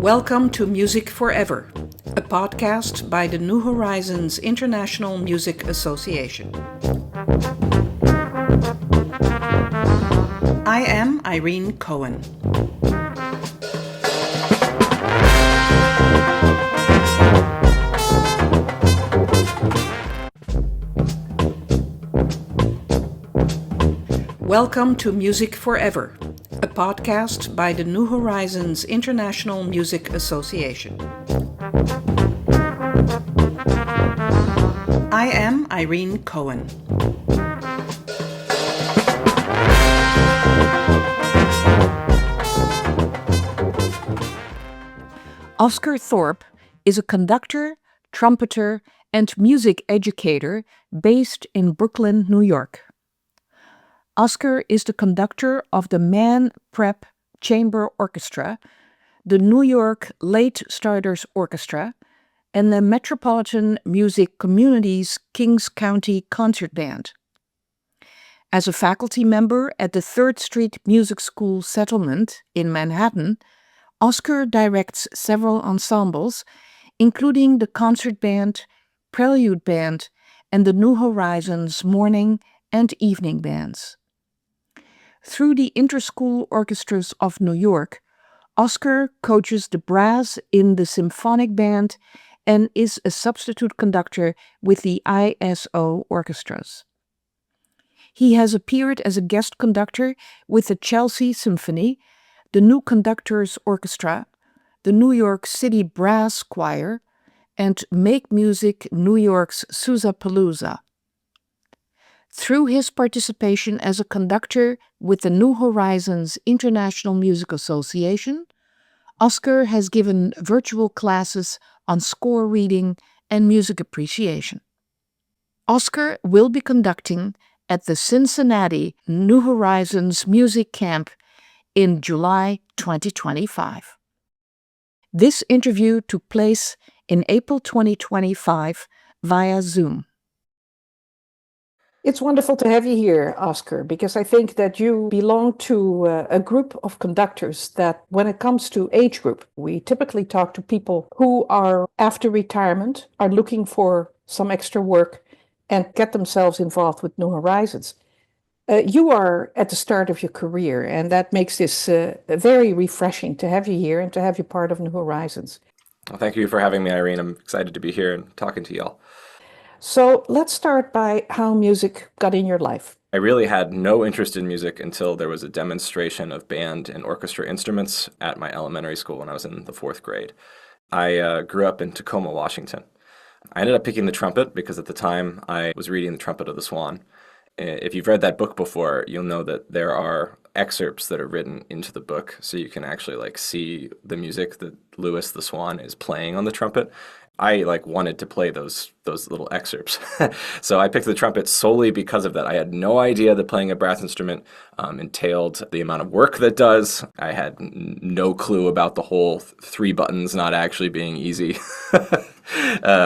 Welcome to Music Forever, a podcast by the New Horizons International Music Association. I am Irene Cohen. Welcome to Music Forever, a podcast by the New Horizons International Music Association. I am Irene Cohen. Oscar Thorp is a conductor, trumpeter, and music educator based in Brooklyn, New York. Oscar is the conductor of the Mannes Prep Chamber Orchestra, the New York Late Starters Orchestra, and the Metropolitan Music Community's Kings County Concert Band. As a faculty member at the 3rd Street Music School Settlement in Manhattan, Oscar directs several ensembles, including the Concert Band, Prelude Band, and the New Horizons Morning and Evening Bands. Through the InterSchool Orchestras of New York, Oscar coaches the brass in the Symphonic Band and is a substitute conductor with the ISO Orchestras. He has appeared as a guest conductor with the Chelsea Symphony, the New Conductors Orchestra, the New York City Brass Choir, and Make Music New York's Sousapalooza. Through his participation as a conductor with the New Horizons International Music Association, Oscar has given virtual classes on score reading and music appreciation. Oscar will be conducting at the Cincinnati New Horizons Music Camp in July 2025. This interview took place in April 2025 via Zoom. It's wonderful to have you here, Oscar, because I think that you belong to a group of conductors that, when it comes to age group, we typically talk to people who are after retirement, are looking for some extra work and get themselves involved with New Horizons. You are at the start of your career, and that makes this very refreshing to have you here and to have you part of New Horizons. Well, thank you for having me, Irene. I'm excited to be here and talking to y'all. So let's start by how music got in your life. I really had no interest in music until there was a demonstration of band and orchestra instruments at my elementary school when I was in the 4th grade. I grew up in Tacoma, Washington. I ended up picking the trumpet because at the time I was reading The Trumpet of the Swan. If you've read that book before, you'll know that there are excerpts that are written into the book, so you can actually see the music that Louis the Swan is playing on the trumpet. I wanted to play those little excerpts. So I picked the trumpet solely because of that. I had no idea that playing a brass instrument entailed the amount of work that does. I had no clue about the whole 3 buttons not actually being easy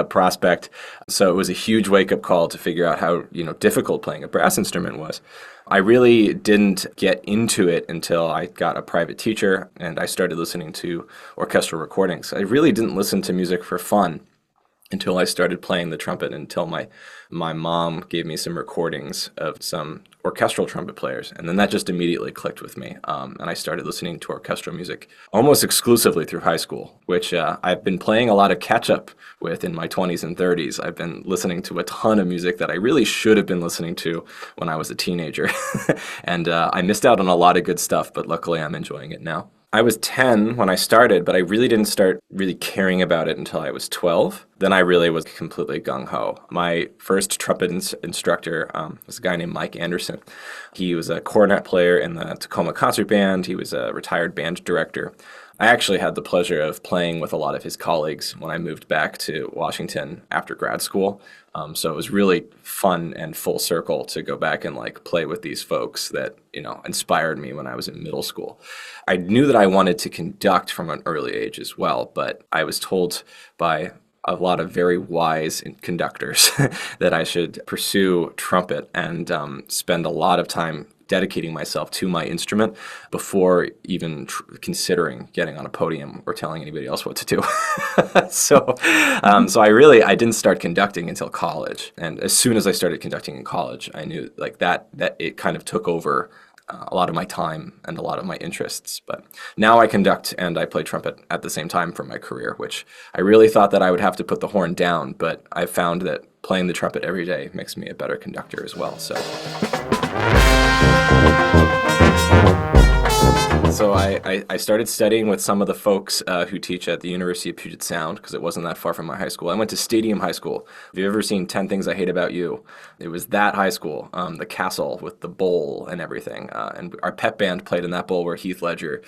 prospect. So it was a huge wake-up call to figure out how difficult playing a brass instrument was. I really didn't get into it until I got a private teacher and I started listening to orchestral recordings. I really didn't listen to music for fun until I started playing the trumpet, until my mom gave me some recordings of some orchestral trumpet players. And then that just immediately clicked with me. And I started listening to orchestral music almost exclusively through high school, which I've been playing a lot of catch-up with in my 20s and 30s. I've been listening to a ton of music that I really should have been listening to when I was a teenager. And I missed out on a lot of good stuff, but luckily I'm enjoying it now. I was 10 when I started, but I really didn't start really caring about it until I was 12. Then I really was completely gung-ho. My first trumpet instructor was a guy named Mike Anderson. He was a cornet player in the Tacoma Concert Band. He was a retired band director. I actually had the pleasure of playing with a lot of his colleagues when I moved back to Washington after grad school. So it was really fun and full circle to go back and play with these folks that, inspired me when I was in middle school. I knew that I wanted to conduct from an early age as well, but I was told by a lot of very wise conductors that I should pursue trumpet and spend a lot of time dedicating myself to my instrument before even considering getting on a podium or telling anybody else what to do. So I didn't start conducting until college. And as soon as I started conducting in college, I knew like that it kind of took over a lot of my time and a lot of my interests. But now I conduct and I play trumpet at the same time for my career, which I really thought that I would have to put the horn down, but I found that playing the trumpet every day makes me a better conductor as well. So I started studying with some of the folks who teach at the University of Puget Sound, because it wasn't that far from my high school. I went to Stadium High School. Have you ever seen 10 Things I Hate About You? It was that high school, the castle with the bowl and everything. And our pep band played in that bowl where Heath Ledger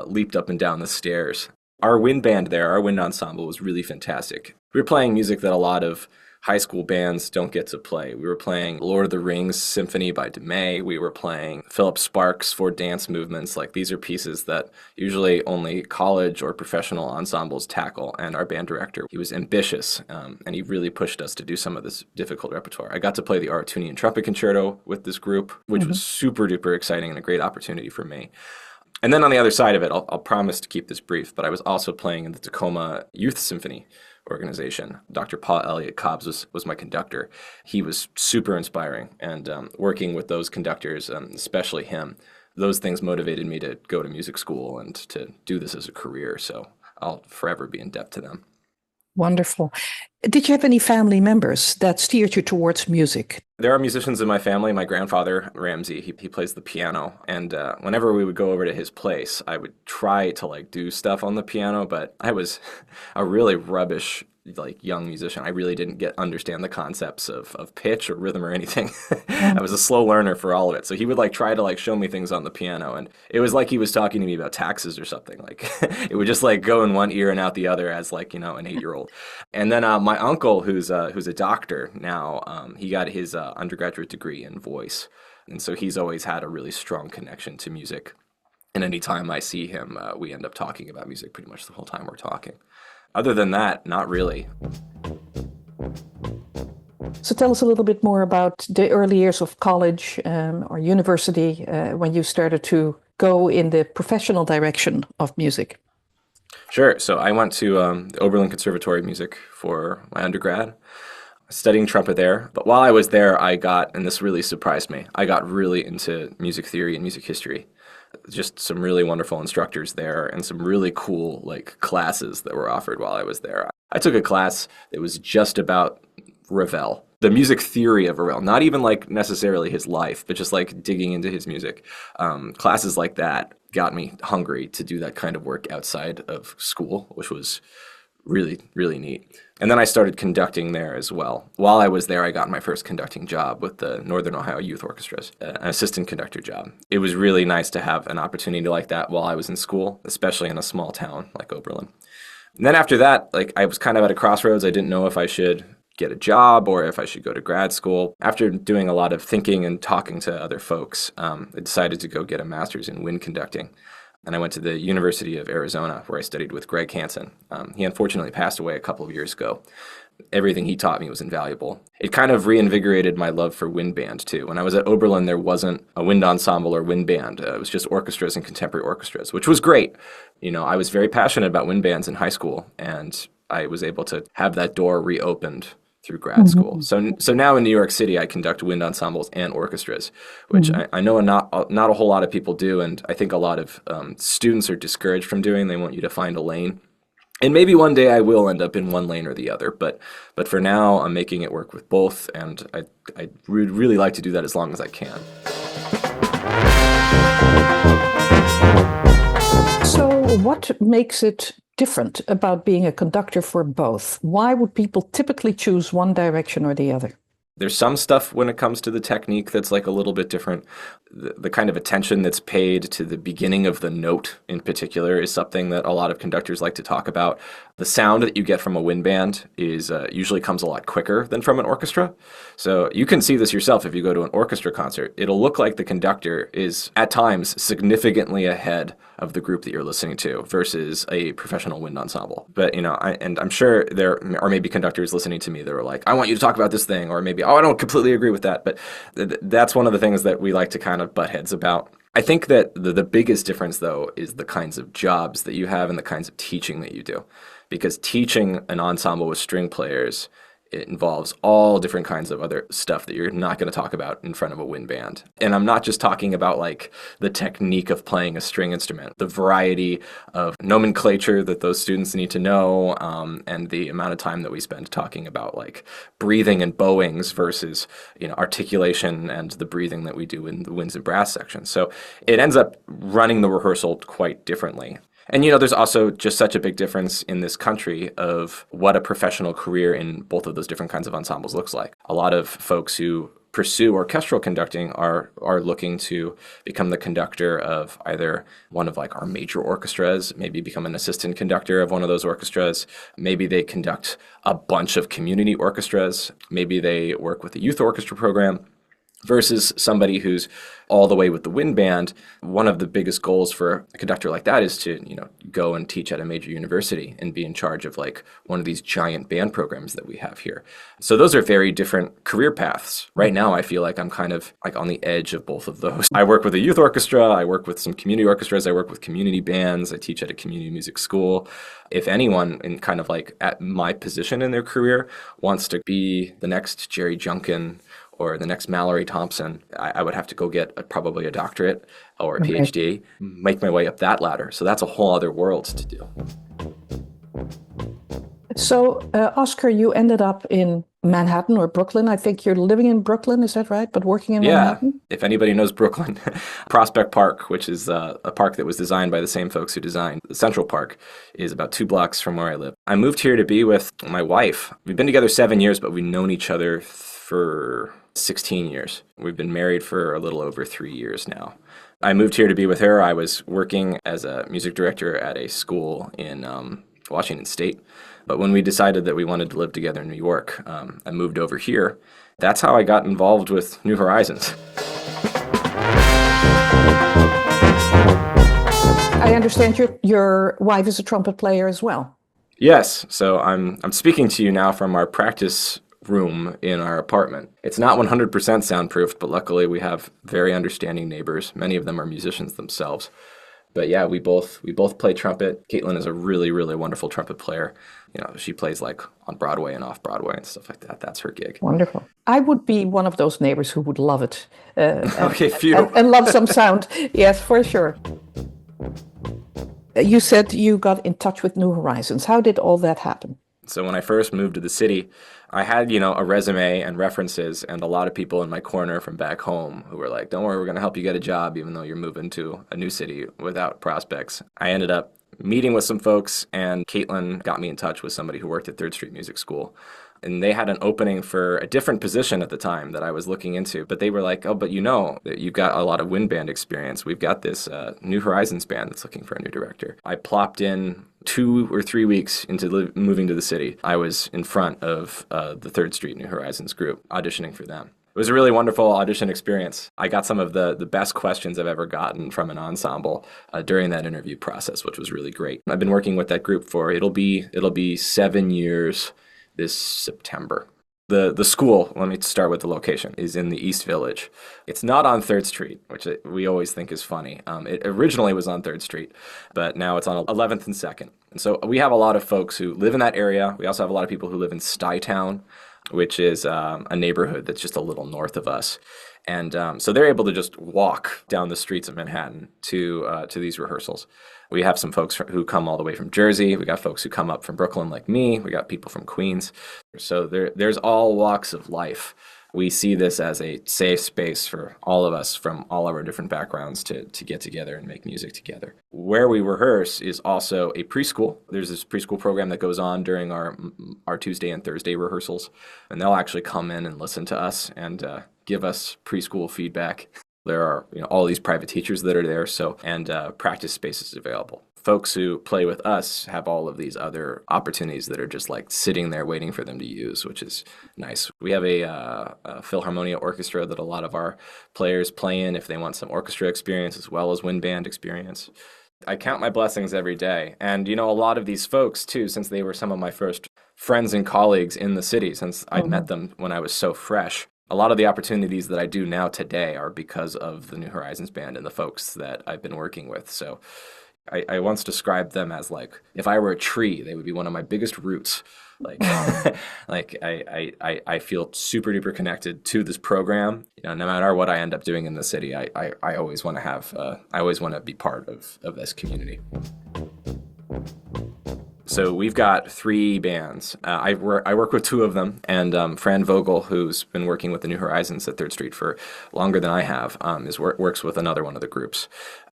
leaped up and down the stairs. Our wind band there, our wind ensemble, was really fantastic. We were playing music that a lot of high school bands don't get to play. We were playing Lord of the Rings Symphony by DeMay. We were playing Philip Sparks for dance movements. Like, these are pieces that usually only college or professional ensembles tackle. And our band director, he was ambitious, and he really pushed us to do some of this difficult repertoire. I got to play the Aratunian Trumpet Concerto with this group, which was super duper exciting and a great opportunity for me. And then on the other side of it, I'll promise to keep this brief, but I was also playing in the Tacoma Youth Symphony organization. Dr. Paul Elliott Cobbs was my conductor. He was super inspiring, and working with those conductors, especially him, those things motivated me to go to music school and to do this as a career. So I'll forever be in debt to them. Wonderful. Did you have any family members that steered you towards music? There are musicians in my family. My grandfather, Ramsey, he plays the piano. And whenever we would go over to his place, I would try to do stuff on the piano, but I was a really rubbish young musician. I really didn't understand the concepts of pitch or rhythm or anything. I was a slow learner for all of it. So he would try to show me things on the piano, and it was like he was talking to me about taxes or something. It would just go in one ear and out the other as an 8-year-old. And then my uncle, who's a doctor now, he got his undergraduate degree in voice, and so he's always had a really strong connection to music. And anytime I see him, we end up talking about music pretty much the whole time we're talking. Other than that, not really. So tell us a little bit more about the early years of college or university when you started to go in the professional direction of music. Sure. So I went to the Oberlin Conservatory of Music for my undergrad, studying trumpet there. But while I was there, and this really surprised me, I got really into music theory and music history. Just some really wonderful instructors there and some really cool classes that were offered while I was there. I took a class that was just about Ravel, the music theory of Ravel, not even necessarily his life, but just digging into his music. Classes like that got me hungry to do that kind of work outside of school, which was really, really neat. And then I started conducting there as well. While I was there, I got my first conducting job with the Northern Ohio Youth Orchestras, an assistant conductor job. It was really nice to have an opportunity like that while I was in school, especially in a small town like Oberlin. And then after that, I was kind of at a crossroads. I didn't know if I should get a job or if I should go to grad school. After doing a lot of thinking and talking to other folks, I decided to go get a master's in wind conducting. And I went to the University of Arizona, where I studied with Greg Hansen. He unfortunately passed away a couple of years ago. Everything he taught me was invaluable. It kind of reinvigorated my love for wind band, too. When I was at Oberlin, there wasn't a wind ensemble or wind band. It was just orchestras and contemporary orchestras, which was great. I was very passionate about wind bands in high school, and I was able to have that door reopened through grad school. So now in New York City, I conduct wind ensembles and orchestras, which I know not a whole lot of people do, and I think a lot of students are discouraged from doing. They want you to find a lane. And maybe one day I will end up in one lane or the other, but for now, I'm making it work with both, and I would really like to do that as long as I can. So what makes it different about being a conductor for both? Why would people typically choose one direction or the other? There's some stuff when it comes to the technique that's a little bit different. The kind of attention that's paid to the beginning of the note in particular is something that a lot of conductors like to talk about. The sound that you get from a wind band is usually comes a lot quicker than from an orchestra. So you can see this yourself if you go to an orchestra concert. It'll look like the conductor is at times significantly ahead of the group that you're listening to versus a professional wind ensemble. But, I'm sure there are maybe conductors listening to me that are like, I want you to talk about this thing, or maybe, I don't completely agree with that. But that's one of the things that we like to kind kind of butt heads about. I think that the biggest difference, though, is the kinds of jobs that you have and the kinds of teaching that you do. Because teaching an ensemble with string players, it involves all different kinds of other stuff that you're not going to talk about in front of a wind band. And I'm not just talking about like the technique of playing a string instrument, the variety of nomenclature that those students need to know, and the amount of time that we spend talking about like breathing and bowings versus, articulation and the breathing that we do in the winds and brass section. So it ends up running the rehearsal quite differently. And, there's also just such a big difference in this country of what a professional career in both of those different kinds of ensembles looks like. A lot of folks who pursue orchestral conducting are looking to become the conductor of either one of like our major orchestras, maybe become an assistant conductor of one of those orchestras. Maybe they conduct a bunch of community orchestras. Maybe they work with a youth orchestra program. Versus somebody who's all the way with the wind band. One of the biggest goals for a conductor like that is to, go and teach at a major university and be in charge of like one of these giant band programs that we have here. So those are very different career paths. Right now, I feel like I'm kind of like on the edge of both of those. I work with a youth orchestra. I work with some community orchestras. I work with community bands. I teach at a community music school. If anyone in kind of like at my position in their career wants to be the next Jerry Junkin or the next Mallory Thompson, I would have to go get probably a doctorate or a PhD, make my way up that ladder. So that's a whole other world to do. So, Oscar, you ended up in Manhattan or Brooklyn. I think you're living in Brooklyn, is that right? But working in Manhattan? If anybody knows Brooklyn, Prospect Park, which is a park that was designed by the same folks who designed Central Park, is about 2 blocks from where I live. I moved here to be with my wife. We've been together 7 years, but we've known each other for 16 years. We've been married for a little over 3 years now. I moved here to be with her. I was working as a music director at a school in Washington State. But when we decided that we wanted to live together in New York, I moved over here. That's how I got involved with New Horizons. I understand your wife is a trumpet player as well. Yes. So I'm speaking to you now from our practice room in our apartment. It's not 100% soundproofed, but luckily we have very understanding neighbors. Many of them are musicians themselves. But yeah, we both play trumpet. Caitlin is a really, really wonderful trumpet player. She plays like on Broadway and off Broadway and stuff like that. That's her gig. Wonderful. I would be one of those neighbors who would love it. And love some sound. Yes, for sure. You said you got in touch with New Horizons. How did all that happen? So when I first moved to the city, I had, a resume and references and a lot of people in my corner from back home who were like, don't worry, we're going to help you get a job even though you're moving to a new city without prospects. I ended up meeting with some folks, and Caitlin got me in touch with somebody who worked at 3rd Street Music School. And they had an opening for a different position at the time that I was looking into. But they were like, oh, but you've got a lot of wind band experience. We've got this New Horizons band that's looking for a new director. I plopped in 2 or 3 weeks into moving to the city. I was in front of the 3rd Street New Horizons group, auditioning for them. It was a really wonderful audition experience. I got some of the best questions I've ever gotten from an ensemble during that interview process, which was really great. I've been working with that group for, it'll be 7 years this September. The school, let me start with the location, is in the East Village. It's not on 3rd Street, which we always think is funny. It originally was on 3rd Street, but now it's on 11th and 2nd. And so we have a lot of folks who live in that area. We also have a lot of people who live in Stuytown, which is a neighborhood that's just a little north of us. And so they're able to just walk down the streets of Manhattan to these rehearsals. We have some folks who come all the way from Jersey. We got folks who come up from Brooklyn like me. We got people from Queens. So there's all walks of life. We see this as a safe space for all of us from all of our different backgrounds to get together and make music together. Where we rehearse is also a preschool. There's this preschool program that goes on during our Tuesday and Thursday rehearsals. And they'll actually come in and listen to us and give us preschool feedback. There are all these private teachers that are there, and practice spaces available. Folks who play with us have all of these other opportunities that are just like sitting there waiting for them to use, which is nice. We have a Philharmonia orchestra that a lot of our players play in if they want some orchestra experience as well as wind band experience. I count my blessings every day. And, a lot of these folks, too, since they were some of my first friends and colleagues in the city, since I'd met them when I was so fresh, A lot of the opportunities that I do now today are because of the New Horizons Band and the folks that I've been working with. So I once described them as like, if I were a tree, they would be one of my biggest roots. Like, like I feel super duper connected to this program. No matter what I end up doing in the city, I always want to have, I always want to be part of this community. So we've got 3 bands. I work with 2 of them, and Fran Vogel, who's been working with the New Horizons at 3rd Street for longer than I have, works with another one of the groups.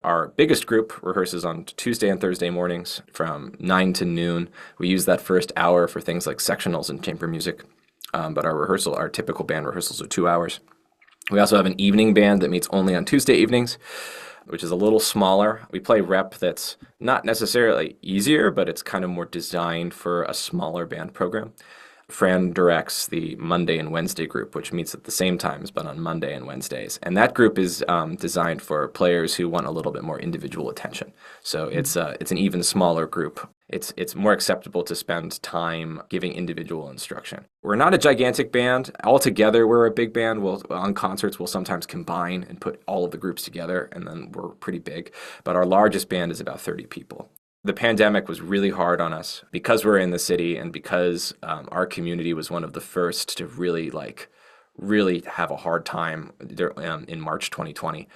Our biggest group rehearses on Tuesday and Thursday mornings from 9 to noon. We use that first hour for things like sectionals and chamber music, but our typical band rehearsals are 2 hours. We also have an evening band that meets only on Tuesday evenings, which is a little smaller. We play rep that's not necessarily easier, but it's kind of more designed for a smaller band program. Fran directs the Monday and Wednesday group, which meets at the same times, but on Monday and Wednesdays. And that group is designed for players who want a little bit more individual attention. So it's an even smaller group. It's more acceptable to spend time giving individual instruction. We're not a gigantic band. Altogether, we're a big band. On concerts, we'll sometimes combine and put all of the groups together, and then we're pretty big. But our largest band is about 30 people. The pandemic was really hard on us because we're in the city and because our community was one of the first to really have a hard time in March 2020.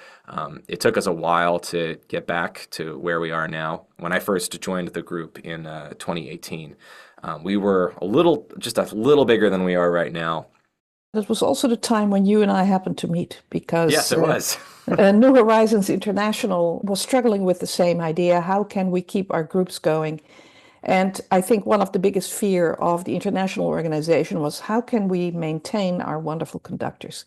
It took us a while to get back to where we are now. When I first joined the group in 2018, we were just a little bigger than we are right now. It was also the time when you and I happened to meet because yes, it was. New Horizons International was struggling with the same idea. How can we keep our groups going? And I think one of the biggest fear of the international organization was how can we maintain our wonderful conductors?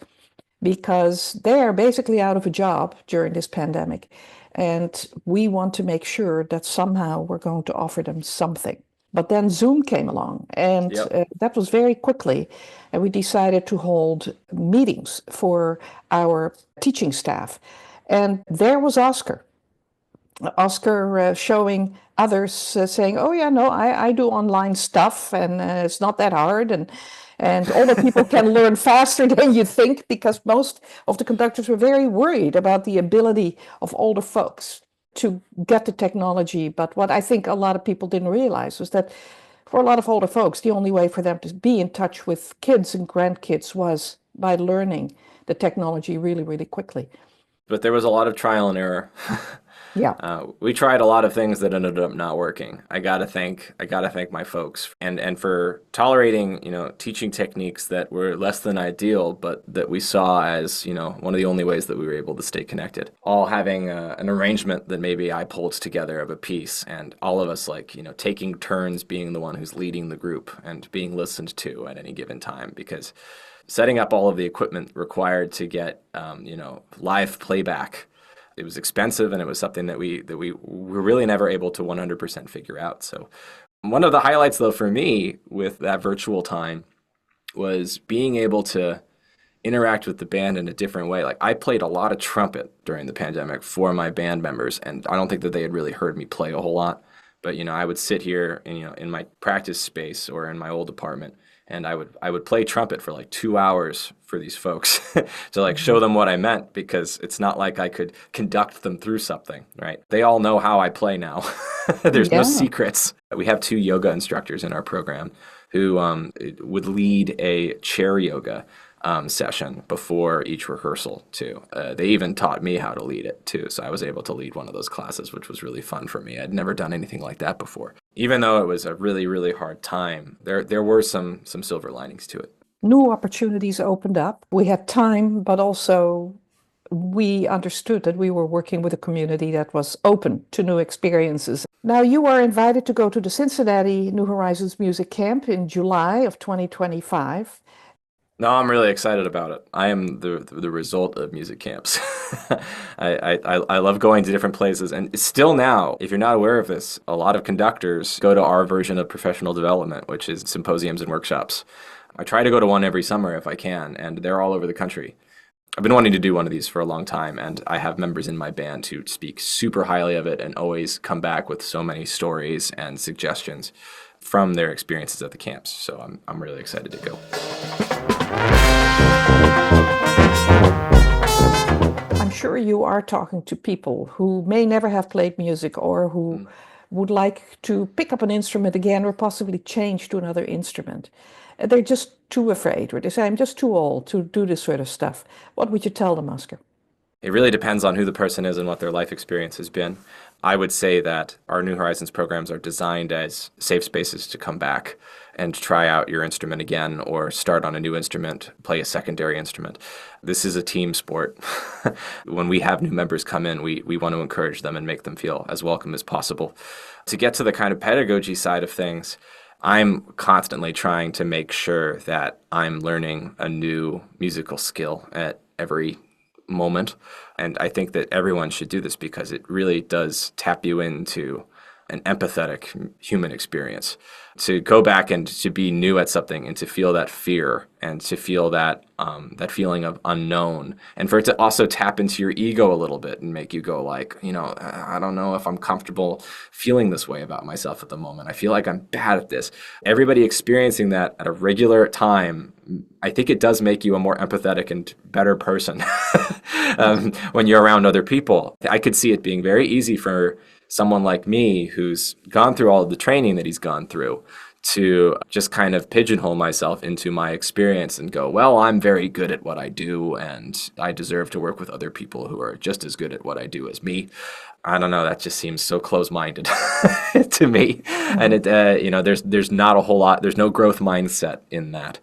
Because they are basically out of a job during this pandemic. And we want to make sure that somehow we're going to offer them something. But then Zoom came along, and that was very quickly. And we decided to hold meetings for our teaching staff. And there was Oscar showing others saying, oh, yeah, no, I do online stuff, and it's not that hard. And older people can learn faster than you think, because most of the conductors were very worried about the ability of older folks to get the technology. But what I think a lot of people didn't realize was that for a lot of older folks, the only way for them to be in touch with kids and grandkids was by learning the technology really, really quickly. But there was a lot of trial and error. Yeah. We tried a lot of things that ended up not working. I gotta thank my folks and for tolerating, teaching techniques that were less than ideal, but that we saw as, one of the only ways that we were able to stay connected. All having an arrangement that maybe I pulled together of a piece, and all of us taking turns being the one who's leading the group and being listened to at any given time, because setting up all of the equipment required to get, live playback, it was expensive, and it was something that we were really never able to 100% figure out. So one of the highlights, though, for me with that virtual time was being able to interact with the band in a different way. Like, I played a lot of trumpet during the pandemic for my band members, and I don't think that they had really heard me play a whole lot. But, I would sit here, in my practice space or in my old apartment, and I would play trumpet for 2 hours for these folks to show them what I meant, because it's not like I could conduct them through something, right? They all know how I play now. There's no secrets. We have 2 yoga instructors in our program who would lead a chair yoga session before each rehearsal too. They even taught me how to lead it too, so I was able to lead one of those classes, which was really fun for me. I'd never done anything like that before. Even though it was a really, really hard time, there were some silver linings to it. New opportunities opened up. We had time, but also we understood that we were working with a community that was open to new experiences. Now, you are invited to go to the Cincinnati New Horizons Music Camp in July of 2025. No, I'm really excited about it. I am the result of music camps. I love going to different places. And still now, if you're not aware of this, a lot of conductors go to our version of professional development, which is symposiums and workshops. I try to go to one every summer if I can, and they're all over the country. I've been wanting to do one of these for a long time, and I have members in my band who speak super highly of it and always come back with so many stories and suggestions from their experiences at the camps. So I'm really excited to go. sure you are talking to people who may never have played music or who would like to pick up an instrument again or possibly change to another instrument. They're just too afraid, or they say, I'm just too old to do this sort of stuff. What would you tell them, Oscar? It really depends on who the person is and what their life experience has been. I would say that our New Horizons programs are designed as safe spaces to come back and try out your instrument again or start on a new instrument, play a secondary instrument. This is a team sport. When we have new members come in, we want to encourage them and make them feel as welcome as possible. To get to the kind of pedagogy side of things, I'm constantly trying to make sure that I'm learning a new musical skill at every moment. And I think that everyone should do this because it really does tap you into an empathetic human experience. To go back and to be new at something and to feel that fear and to feel that that feeling of unknown, and for it to also tap into your ego a little bit and make you go like, I don't know if I'm comfortable feeling this way about myself at the moment. I feel like I'm bad at this. Everybody experiencing that at a regular time, I think it does make you a more empathetic and better person when you're around other people. I could see it being very easy for someone like me who's gone through all of the training that he's gone through to just kind of pigeonhole myself into my experience and go, well, I'm very good at what I do and I deserve to work with other people who are just as good at what I do as me. I don't know, that just seems so close-minded to me. And it, there's not a whole lot, there's no growth mindset in that.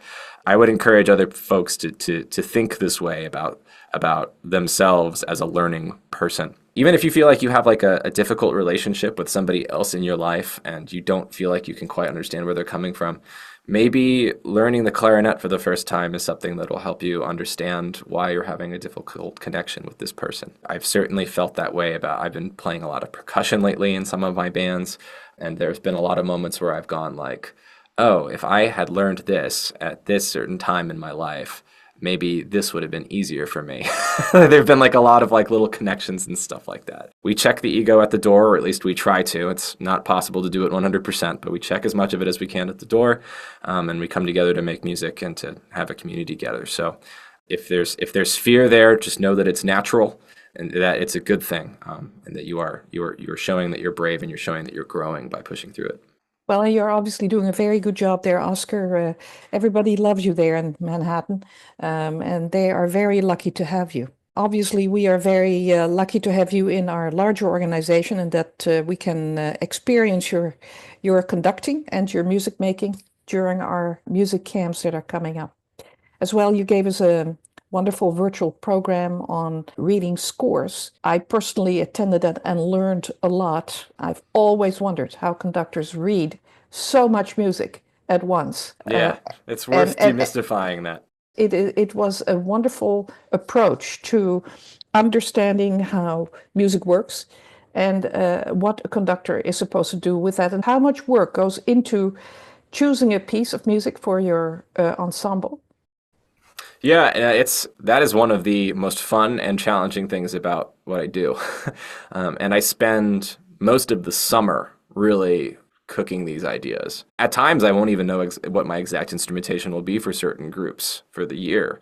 I would encourage other folks to think this way about themselves as a learning person. Even if you feel like you have like a difficult relationship with somebody else in your life and you don't feel like you can quite understand where they're coming from, maybe learning the clarinet for the first time is something that will help you understand why you're having a difficult connection with this person. I've certainly felt that way I've been playing a lot of percussion lately in some of my bands, and there's been a lot of moments where I've gone like, oh, if I had learned this at this certain time in my life, maybe this would have been easier for me. There've been like a lot of like little connections and stuff like that. We check the ego at the door, or at least we try to. It's not possible to do it 100%, but we check as much of it as we can at the door, and we come together to make music and to have a community together. So if there's fear there, just know that it's natural and that it's a good thing, and that you're showing that you're brave and you're showing that you're growing by pushing through it. Well, you're obviously doing a very good job there, Oscar. Everybody loves you there in Manhattan, and they are very lucky to have you. Obviously, we are very lucky to have you in our larger organization and that we can experience your conducting and your music making during our music camps that are coming up. As well, you gave us a wonderful virtual program on reading scores. I personally attended that and learned a lot. I've always wondered how conductors read so much music at once. Yeah, it's worth demystifying that. It was a wonderful approach to understanding how music works and what a conductor is supposed to do with that and how much work goes into choosing a piece of music for your ensemble. Yeah, that is one of the most fun and challenging things about what I do. And I spend most of the summer really cooking these ideas. At times, I won't even know what my exact instrumentation will be for certain groups for the year.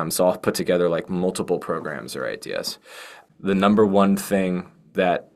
So I'll put together like multiple programs or ideas. The number one thing that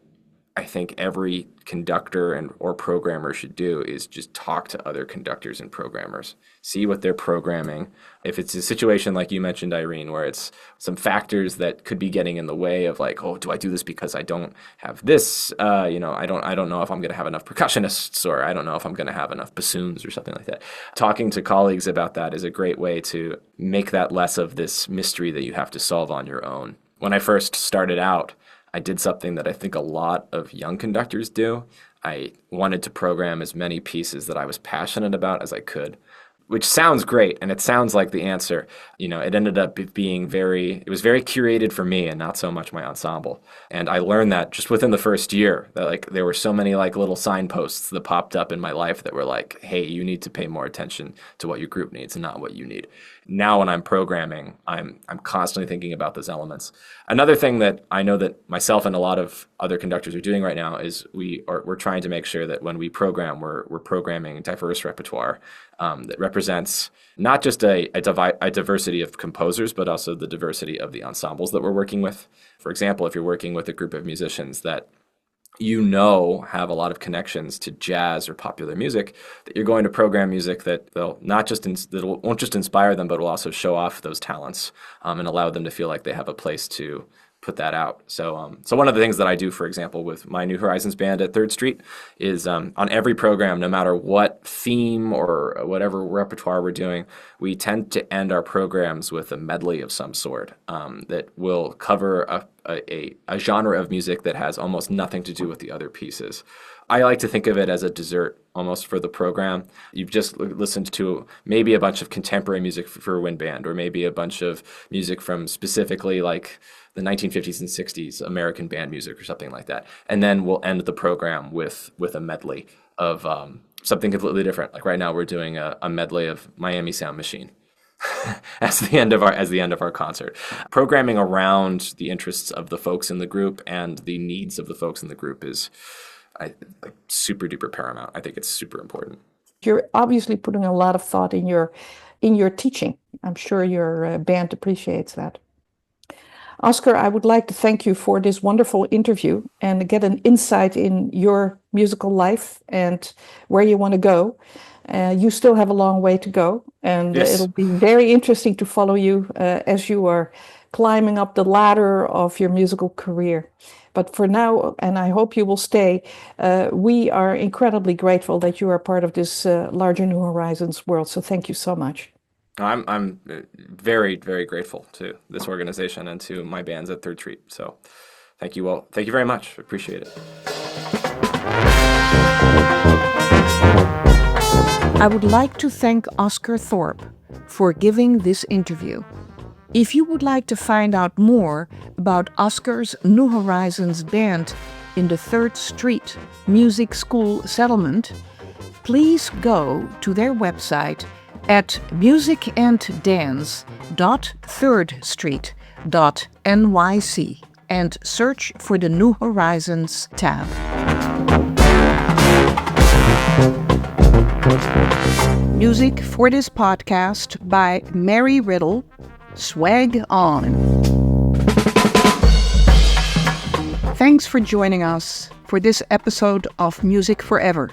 I think every conductor or programmer should do is just talk to other conductors and programmers. See what they're programming. If it's a situation like you mentioned, Irene, where it's some factors that could be getting in the way of like, oh, do I do this because I don't have this? I don't know if I'm going to have enough percussionists, or I don't know if I'm going to have enough bassoons or something like that. Talking to colleagues about that is a great way to make that less of this mystery that you have to solve on your own. When I first started out, I did something that I think a lot of young conductors do. I wanted to program as many pieces that I was passionate about as I could, which sounds great, and it sounds like the answer. It ended up being it was very curated for me and not so much my ensemble. And I learned that just within the first year, that like there were so many like little signposts that popped up in my life that were like, hey, you need to pay more attention to what your group needs and not what you need. now when I'm programming, I'm constantly thinking about those elements. Another thing that I know that myself and a lot of other conductors are doing right now is we're trying to make sure that when we program, we're programming diverse repertoire that represents not just a diversity of composers, but also the diversity of the ensembles that we're working with. For example, if you're working with a group of musicians that have a lot of connections to jazz or popular music, that you're going to program music that won't just inspire them, but will also show off those talents and allow them to feel like they have a place to put that out. So one of the things that I do, for example, with my New Horizons band at 3rd Street is on every program, no matter what theme or whatever repertoire we're doing, we tend to end our programs with a medley of some sort that will cover a genre of music that has almost nothing to do with the other pieces. I like to think of it as a dessert almost for the program. You've just listened to maybe a bunch of contemporary music for a wind band, or maybe a bunch of music from specifically like the 1950s and 60s American band music or something like that. And then we'll end the program with a medley of something completely different. Like right now we're doing a medley of Miami Sound Machine. as the end of our concert. Programming around the interests of the folks in the group and the needs of the folks in the group is super duper paramount. I think it's super important. You're obviously putting a lot of thought in your teaching. I'm sure your band appreciates that. Oscar, I would like to thank you for this wonderful interview and get an insight in your musical life and where you want to go. You still have a long way to go, and Yes. It'll be very interesting to follow you as you are climbing up the ladder of your musical career. But for now, and I hope you will stay, we are incredibly grateful that you are part of this larger New Horizons world. So thank you so much. I'm very, very grateful to this organization and to my bands at 3rd Street. So thank you all. Thank you very much. Appreciate it. I would like to thank Oscar Thorp for giving this interview. If you would like to find out more about Oscar's New Horizons band in the 3rd Street Music School settlement, please go to their website at musicanddance.thirdstreet.nyc and search for the New Horizons tab. Music for this podcast by Mary Riddle. Swag on. Thanks for joining us for this episode of Music Forever.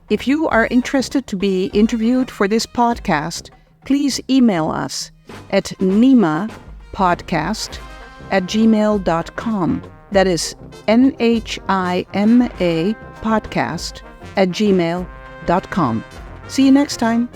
If you are interested to be interviewed for this podcast, please email us at nimapodcast@gmail.com. That is NHIMA podcast@gmail.com. See you next time.